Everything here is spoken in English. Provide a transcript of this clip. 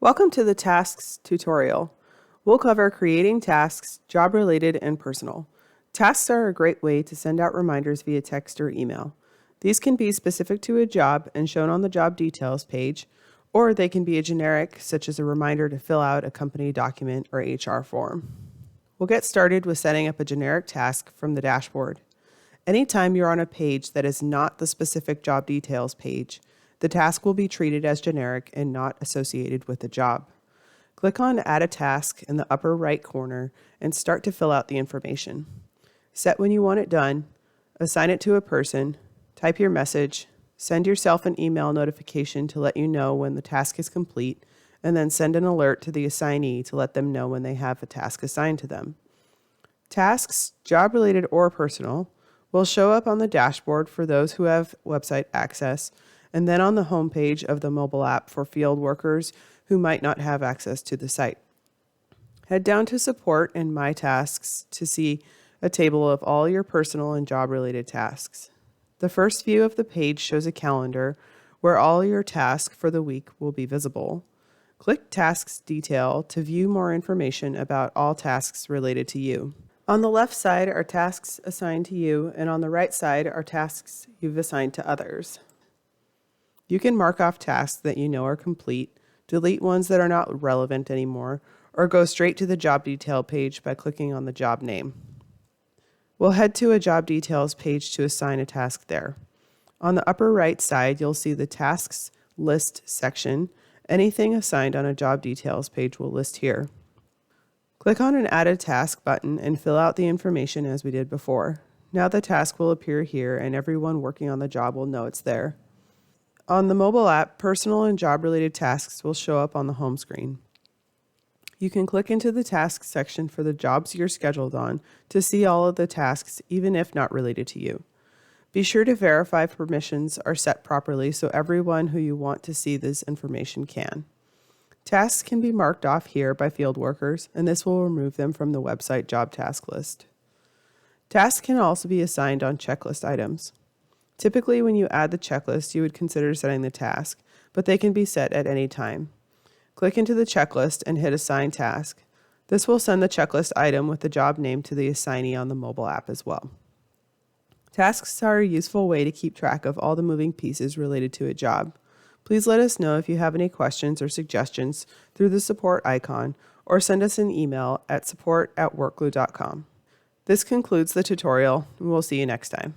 Welcome to the Tasks tutorial. We'll cover creating tasks, job-related and personal. Tasks are a great way to send out reminders via text or email. These can be specific to a job and shown on the job details page, or they can be a generic, such as a reminder to fill out a company document or HR form. We'll get started with setting up a generic task from the dashboard. Anytime you're on a page that is not the specific job details page, the task will be treated as generic and not associated with the job. Click on Add a Task in the upper right corner and start to fill out the information. Set when you want it done, assign it to a person, type your message, send yourself an email notification to let you know when the task is complete, and then send an alert to the assignee to let them know when they have a task assigned to them. Tasks, job-related or personal, will show up on the dashboard for those who have website access, and then on the home page of the mobile app for field workers who might not have access to the site. Head down to Support and My Tasks to see a table of all your personal and job-related tasks. The first view of the page shows a calendar where all your tasks for the week will be visible. Click Tasks Detail to view more information about all tasks related to you. On the left side are tasks assigned to you, and on the right side are tasks you've assigned to others. You can mark off tasks that you know are complete, delete ones that are not relevant anymore, or go straight to the job detail page by clicking on the job name. We'll head to a job details page to assign a task there. On the upper right side, you'll see the Tasks List section. Anything assigned on a job details page will list here. Click on an Add a Task button and fill out the information as we did before. Now the task will appear here and everyone working on the job will know it's there. On the mobile app, personal and job-related tasks will show up on the home screen. You can click into the tasks section for the jobs you're scheduled on to see all of the tasks, even if not related to you. Be sure to verify permissions are set properly so everyone who you want to see this information can. Tasks can be marked off here by field workers, and this will remove them from the website job task list. Tasks can also be assigned on checklist items. Typically, when you add the checklist, you would consider setting the task, but they can be set at any time. Click into the checklist and hit Assign Task. This will send the checklist item with the job name to the assignee on the mobile app as well. Tasks are a useful way to keep track of all the moving pieces related to a job. Please let us know if you have any questions or suggestions through the support icon, or send us an email at support@workglue.com. This concludes the tutorial, and we'll see you next time.